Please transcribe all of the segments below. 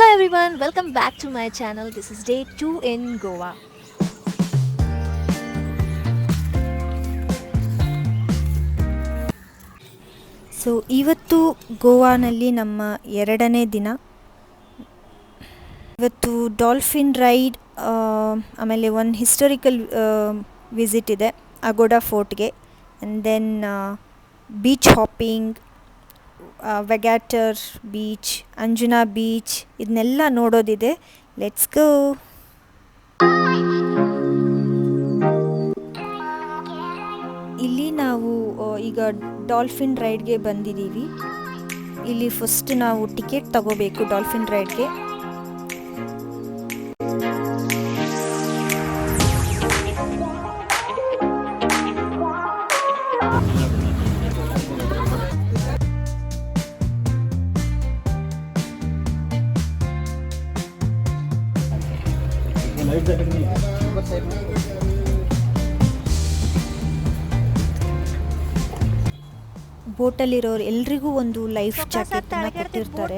Hello everyone, welcome back to my channel. This is day 2 in Goa. So ಇವತ್ತು ಗೋವಾನಲ್ಲಿ ನಮ್ಮ ಎರಡನೇ ದಿನ. ಇವತ್ತು ಡಾಲ್ಫಿನ್ ರೈಡ್, ಆಮೇಲೆ ಒಂದು ಹಿಸ್ಟೋರಿಕಲ್ ವಿಸಿಟ್ ಇದೆ ಅಗೋಡಾ ಫೋರ್ಟ್ಗೆ. And then beach hopping, Vagator beach, Anjuna beach, ಇದನ್ನೆಲ್ಲ ನೋಡೋದಿದೆ. Let's go. ಇಲ್ಲಿ ನಾವು ಈಗ ಡಾಲ್ಫಿನ್ ರೈಡ್ಗೆ ಬಂದಿದ್ದೀವಿ. ಇಲ್ಲಿ ಫಸ್ಟ್ ನಾವು ಟಿಕೆಟ್ ತಗೋಬೇಕು ಡಾಲ್ಫಿನ್ ರೈಡ್ಗೆ. ಬೋಟಲ್ಲಿರೋರು ಎಲ್ರಿಗೂ ಒಂದು ಲೈಫ್ ಜಾಕೆಟ್ ಕೊಟ್ಟಿರ್ತಾರೆ.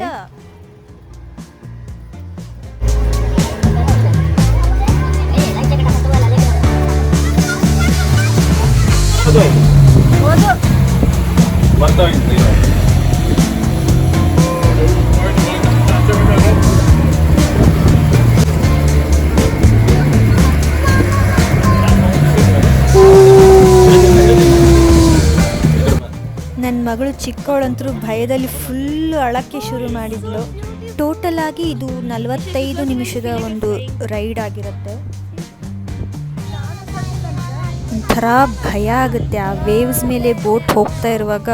ನನ್ನ ಮಗಳು ಚಿಕ್ಕವಳಂತರೂ ಭಯದಲ್ಲಿ ಫುಲ್ಲು ಅಳಕ್ಕೆ ಶುರು ಮಾಡಿದ್ಲು. ಟೋಟಲ್ ಆಗಿ ಇದು 45 ನಿಮಿಷದ ಒಂದು ರೈಡ್ ಆಗಿರುತ್ತೆ. ಒಂಥರ ಭಯ ಆಗುತ್ತೆ ಆ ವೇವ್ಸ್ ಮೇಲೆ ಬೋಟ್ ಹೋಗ್ತಾ ಇರುವಾಗ.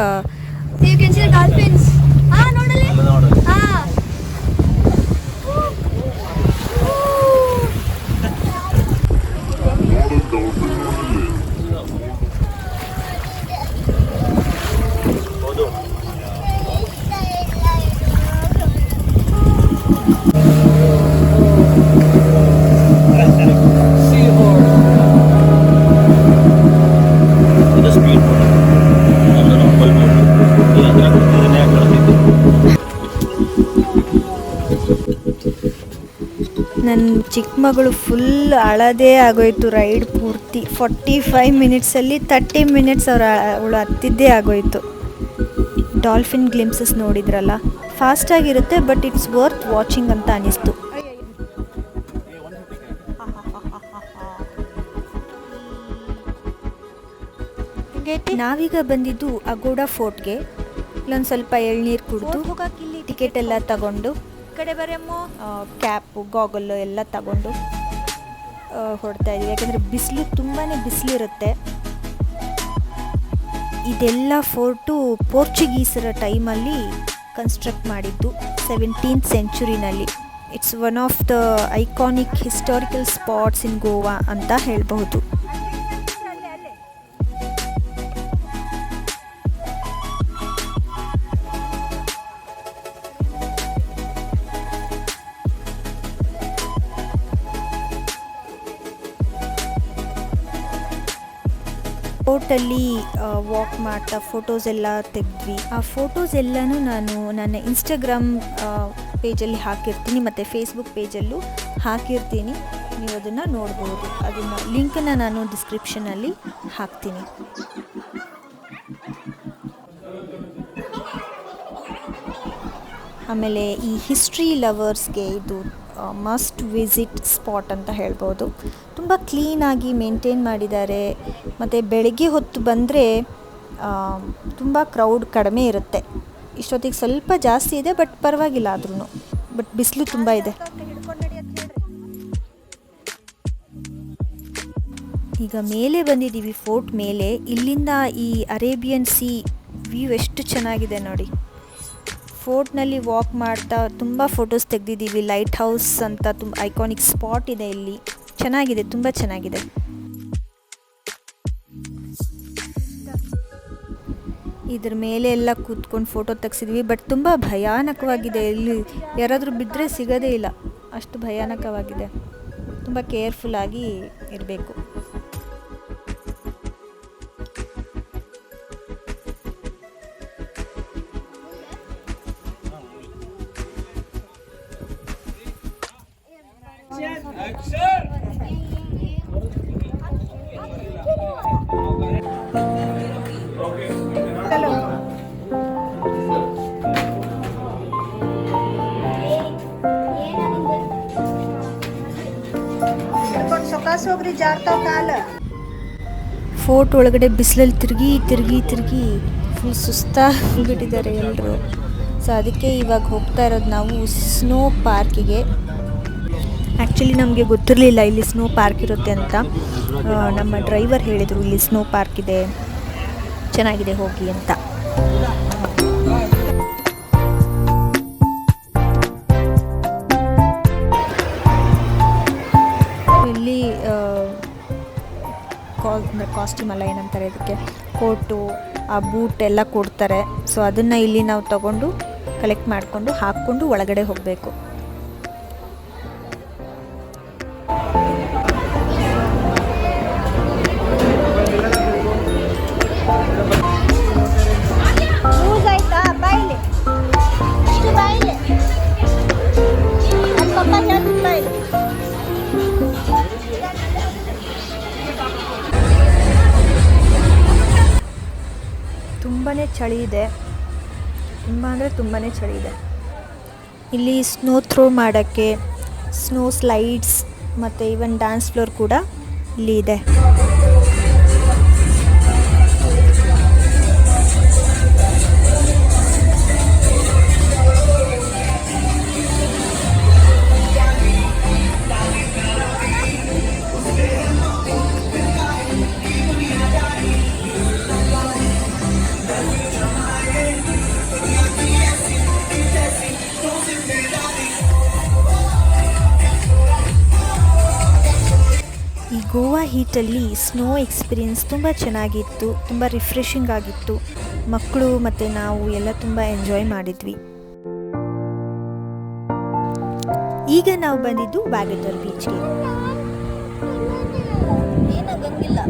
ನನ್ನ ಚಿಕ್ಕ ಮಗಳು ಫುಲ್ ಅಳದೇ ಆಗೋಯ್ತು ರೈಡ್ ಪೂರ್ತಿ. 45 ಮಿನಿಟ್ಸಲ್ಲಿ 30 ಮಿನಿಟ್ಸ್ ಅವಳು ಹತ್ತಿದ್ದೇ ಆಗೋಯ್ತು. ಡಾಲ್ಫಿನ್ ಗ್ಲಿಮ್ಸಸ್ ನೋಡಿದ್ರಲ್ಲ, ಫಾಸ್ಟಾಗಿರುತ್ತೆ ಬಟ್ ಇಟ್ಸ್ ವರ್ತ್ ವಾಚಿಂಗ್ ಅಂತ ಅನಿಸ್ತು. ನಾವೀಗ ಬಂದಿದ್ದು ಅಗೋಡಾ ಫೋರ್ಟ್ಗೆ. ಇಲ್ಲೊಂದು ಸ್ವಲ್ಪ ಎಳ್ನೀರು ಕುಡಿದು ಟಿಕೆಟ್ ಎಲ್ಲ ತಗೊಂಡು ಕ್ಯಾಪು ಗಾಗಲ್ಲು ಎಲ್ಲ ತಗೊಂಡು ಹೊರಡ್ತಾ ಇದ್ದೀವಿ. ಯಾಕಂದರೆ ಬಿಸಿಲು ತುಂಬಾ ಬಿಸಿಲಿರುತ್ತೆ. ಇದೆಲ್ಲ ಫೋರ್ಟು ಪೋರ್ಚುಗೀಸರ ಟೈಮಲ್ಲಿ ಕನ್ಸ್ಟ್ರಕ್ಟ್ ಮಾಡಿದ್ದು 17th ಸೆಂಚುರಿನಲ್ಲಿ. It's one of the iconic historical spots in Goa ಅಂತ ಹೇಳಬಹುದು. ಬೋಟಲ್ಲಿ ವಾಕ್ ಮಾಡ್ತಾ ಫೋಟೋಸ್ ಎಲ್ಲ ತೆಗೆದ್ವಿ. ಆ ಫೋಟೋಸ್ ಎಲ್ಲನೂ ನಾನು ನನ್ನ ಇನ್ಸ್ಟಾಗ್ರಾಮ್ ಪೇಜಲ್ಲಿ ಹಾಕಿರ್ತೀನಿ ಮತ್ತು ಫೇಸ್ಬುಕ್ ಪೇಜಲ್ಲೂ ಹಾಕಿರ್ತೀನಿ. ನೀವು ಅದನ್ನು ನೋಡ್ಬೋದು. ಅದನ್ನು ಲಿಂಕನ್ನು ನಾನು ಡಿಸ್ಕ್ರಿಪ್ಷನಲ್ಲಿ ಹಾಕ್ತೀನಿ. ಆಮೇಲೆ ಈ ಹಿಸ್ಟ್ರಿ ಲವರ್ಸ್ಗೆ ಇದು ಮಸ್ಟ್ ವಿಸಿಟ್ ಸ್ಪಾಟ್ ಅಂತ ಹೇಳ್ಬೋದು. ತುಂಬ ಕ್ಲೀನಾಗಿ ಮೇಂಟೈನ್ ಮಾಡಿದ್ದಾರೆ. ಮತ್ತು ಬೆಳಗ್ಗೆ ಹೊತ್ತು ಬಂದರೆ ತುಂಬ ಕ್ರೌಡ್ ಕಡಿಮೆ ಇರುತ್ತೆ. ಇಷ್ಟೊತ್ತಿಗೆ ಸ್ವಲ್ಪ ಜಾಸ್ತಿ ಇದೆ ಬಟ್ ಪರವಾಗಿಲ್ಲ ಆದ್ರೂ. ಬಟ್ ಬಿಸಿಲು ತುಂಬ ಇದೆ. ಈಗ ಮೇಲೆ ಬಂದಿದ್ದೀವಿ ಫೋರ್ಟ್ ಮೇಲೆ. ಇಲ್ಲಿಂದ ಈ ಅರೇಬಿಯನ್ ಸಿ ವ್ಯೂ ಎಷ್ಟು ಚೆನ್ನಾಗಿದೆ ನೋಡಿ. ಫೋರ್ಟ್ನಲ್ಲಿ ವಾಕ್ ಮಾಡ್ತಾ ತುಂಬ ಫೋಟೋಸ್ ತೆಗೆದಿದ್ದೀವಿ. ಲೈಟ್ ಹೌಸ್ ಅಂತ ತುಂಬ ಐಕಾನಿಕ್ ಸ್ಪಾಟ್ ಇದೆ ಇಲ್ಲಿ. ಚೆನ್ನಾಗಿದೆ, ತುಂಬ ಚೆನ್ನಾಗಿದೆ. ಇದ್ರ ಮೇಲೆ ಎಲ್ಲ ಕೂತ್ಕೊಂಡು ಫೋಟೋ ತೆಗ್ಸಿದ್ವಿ. ಬಟ್ ತುಂಬ ಭಯಾನಕವಾಗಿದೆ. ಇಲ್ಲಿ ಯಾರಾದರೂ ಬಿದ್ದರೆ ಸಿಗೋದೇ ಇಲ್ಲ, ಅಷ್ಟು ಭಯಾನಕವಾಗಿದೆ. ತುಂಬ ಕೇರ್ಫುಲ್ಲಾಗಿ ಇರಬೇಕು. ಹೋಗ್ರಿ ಜಾರ್ತಾವ ಕಾಲ. ಫೋರ್ಟ್ ಒಳಗಡೆ ಬಿಸಿಲಲ್ಲಿ ತಿರುಗಿ ಫುಲ್ ಸುಸ್ತಾಗಿಬಿಟ್ಟಿದ್ದಾರೆ ಎಲ್ಲರೂ. ಸೊ ಅದಕ್ಕೆ ಇವಾಗ ಹೋಗ್ತಾ ಇರೋದು ನಾವು ಸ್ನೋ ಪಾರ್ಕಿಗೆ. ಆ್ಯಕ್ಚುಲಿ ನಮಗೆ ಗೊತ್ತಿರಲಿಲ್ಲ ಇಲ್ಲಿ ಸ್ನೋ ಪಾರ್ಕ್ ಇರುತ್ತೆ ಅಂತ. ನಮ್ಮ ಡ್ರೈವರ್ ಹೇಳಿದರು ಇಲ್ಲಿ ಸ್ನೋ ಪಾರ್ಕ್ ಇದೆ, ಚೆನ್ನಾಗಿದೆ ಹೋಗಿ ಅಂತ. ಇಲ್ಲಿ ಕಾಸ್ಟ್ಯೂಮ್ ಎಲ್ಲ ಏನಂತಾರೆ ಅದಕ್ಕೆ, ಕೋಟು, ಆ ಬೂಟ್ ಎಲ್ಲ ಕೊಡ್ತಾರೆ. ಸೊ ಅದನ್ನು ಇಲ್ಲಿ ನಾವು ತಗೊಂಡು ಕಲೆಕ್ಟ್ ಮಾಡಿಕೊಂಡು ಹಾಕ್ಕೊಂಡು ಒಳಗಡೆ ಹೋಗಬೇಕು. ತುಂಬಾ ಚಳಿ ಇದೆ, ತುಂಬಾ ಚಳಿ ಇದೆ. ಇಲ್ಲಿ ಸ್ನೋ ಥ್ರೋ ಮಾಡೋಕ್ಕೆ, ಸ್ನೋ ಸ್ಲೈಡ್ಸ್ ಮತ್ತು ಈವನ್ ಡ್ಯಾನ್ಸ್ ಫ್ಲೋರ್ ಕೂಡ ಇಲ್ಲಿ ಇದೆ. ಈ ಗೋವಾ ಹೀಟಲ್ಲಿ ಸ್ನೋ ಎಕ್ಸ್ಪೀರಿಯನ್ಸ್ ತುಂಬ ಚೆನ್ನಾಗಿತ್ತು, ತುಂಬ ರಿಫ್ರೆಶಿಂಗ್ ಆಗಿತ್ತು. ಮಕ್ಕಳು ಮತ್ತು ನಾವು ಎಲ್ಲ ತುಂಬ ಎಂಜಾಯ್ ಮಾಡಿದ್ವಿ. ಈಗ ನಾವು ಬಂದಿದ್ದು ವ್ಯಾಗಟರ್ ಬೀಚ್ಗೆ. ಏನಾಗಂಗಿಲ್ಲ.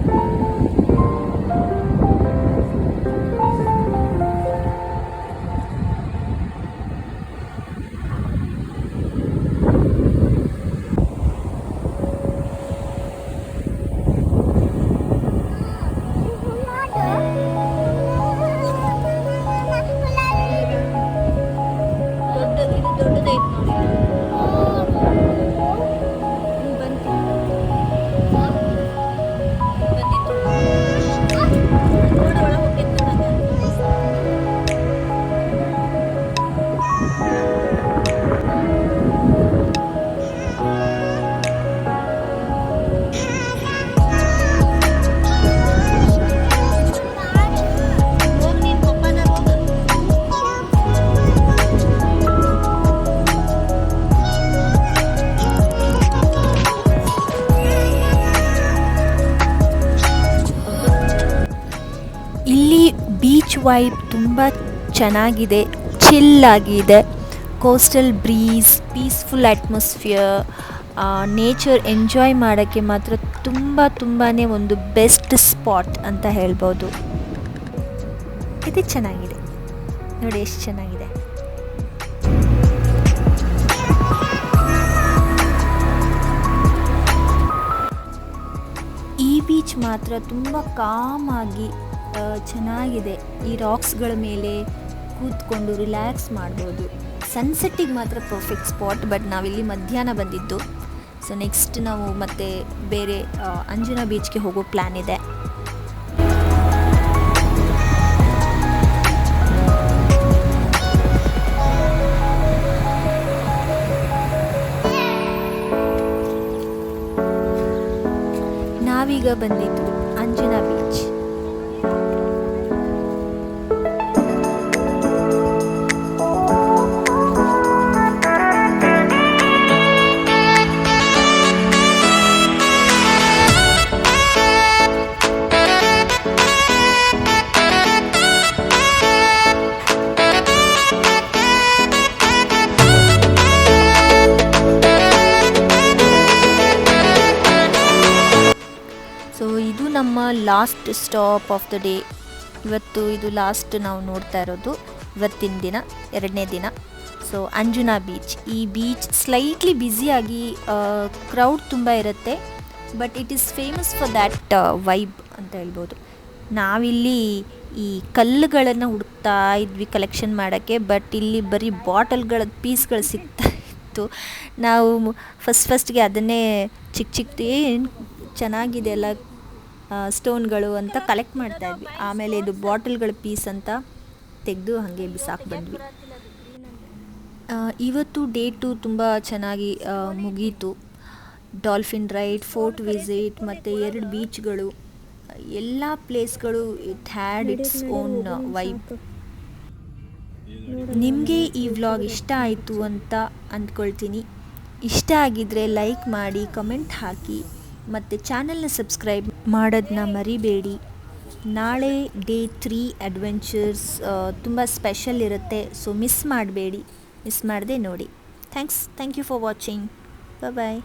ಬೀಚ್ ವೈಬ್ ತುಂಬ ಚೆನ್ನಾಗಿದೆ, ಚಿಲ್ ಆಗಿದೆ. Coastal breeze, peaceful atmosphere, nature enjoy ಮಾಡೋಕ್ಕೆ ಮಾತ್ರ ತುಂಬಾ ಒಂದು ಬೆಸ್ಟ್ ಸ್ಪಾಟ್ ಅಂತ ಹೇಳ್ಬೋದು. ಇದು ಚೆನ್ನಾಗಿದೆ ನೋಡಿ, ಎಷ್ಟು ಚೆನ್ನಾಗಿದೆ. ಈ ಬೀಚ್ ಮಾತ್ರ ತುಂಬ ಕಾಮಾಗಿ ಚೆನ್ನಾಗಿದೆ. ಈ ರಾಕ್ಸ್ಗಳ ಮೇಲೆ ಕೂತ್ಕೊಂಡು ರಿಲ್ಯಾಕ್ಸ್ ಮಾಡ್ಬೋದು. ಸನ್ಸೆಟ್ಟಿಗೆ ಮಾತ್ರ ಪರ್ಫೆಕ್ಟ್ ಸ್ಪಾಟ್. ಬಟ್ ನಾವಿಲ್ಲಿ ಮಧ್ಯಾಹ್ನ ಬಂದಿದ್ದು. ಸೊ ನೆಕ್ಸ್ಟ್ ನಾವು ಮತ್ತೆ ಬೇರೆ ಅಂಜನಾ ಬೀಚ್ಗೆ ಹೋಗೋ ಪ್ಲ್ಯಾನ್ ಇದೆ. ನಾವೀಗ ಬಂದಿದ್ದು ಅಂಜನಾ ಬೀಚ್. ಸೊ ಇದು ನಮ್ಮ last stop of the day. ಇವತ್ತು ಇದು ಲಾಸ್ಟ್ ನಾವು ನೋಡ್ತಾ ಇರೋದು, ಇವತ್ತಿನ ದಿನ 2ನೇ ದಿನ. So Anjuna beach. ಈ ಬೀಚ್ ಸ್ಲೈಟ್ಲಿ ಬ್ಯುಸಿಯಾಗಿ ಕ್ರೌಡ್ ತುಂಬ ಇರುತ್ತೆ, but it is famous for that vibe ಅಂತ ಹೇಳ್ಬೋದು. ನಾವಿಲ್ಲಿ ಈ ಕಲ್ಲುಗಳನ್ನು ಹುಡುಕ್ತಾ ಇದ್ವಿ ಕಲೆಕ್ಷನ್ ಮಾಡೋಕ್ಕೆ, ಬಟ್ ಇಲ್ಲಿ ಬರೀ ಬಾಟಲ್ಗಳ ಪೀಸ್ಗಳು ಸಿಗ್ತಾ ಇತ್ತು. ನಾವು ಫಸ್ಟ್ಗೆ ಅದನ್ನೇ ಚಿಕ್ಕ ಏನು ಚೆನ್ನಾಗಿದೆ ಎಲ್ಲ ಸ್ಟೋನ್ಗಳು ಅಂತ ಕಲೆಕ್ಟ್ ಮಾಡ್ತಾ ಇದ್ವಿ. ಆಮೇಲೆ ಇದು ಬಾಟಲ್ಗಳ ಪೀಸ್ ಅಂತ ತೆಗೆದು ಹಾಗೆ ಬಿಸಾಕಿ ಬಂದ್ವಿ. ಇವತ್ತು ಡೇ 2 ತುಂಬ ಚೆನ್ನಾಗಿ ಮುಗೀತು. ಡಾಲ್ಫಿನ್ ರೈಡ್, ಫೋರ್ಟ್ ವಿಸಿಟ್ ಮತ್ತು 2 ಬೀಚ್ಗಳು, ಎಲ್ಲ ಪ್ಲೇಸ್ಗಳು it had its own vibe. ನಿಮಗೆ ಈ ವ್ಲಾಗ್ ಇಷ್ಟ ಆಯಿತು ಅಂತ ಅಂದ್ಕೊಳ್ತೀನಿ. ಇಷ್ಟ ಆಗಿದ್ದರೆ ಲೈಕ್ ಮಾಡಿ, ಕಮೆಂಟ್ ಹಾಕಿ ಮತ್ತು ಚಾನಲ್ನ ಸಬ್ಸ್ಕ್ರೈಬ್ ಮಾಡೋದನ್ನ ಮರಿಬೇಡಿ. ನಾಳೆ ಡೇ 3 ಅಡ್ವೆಂಚರ್ಸ್ ತುಂಬ ಸ್ಪೆಷಲ್ ಇರುತ್ತೆ, ಸೊ ಮಿಸ್ ಮಾಡದೆ ನೋಡಿ. Thank you for watching. Bye.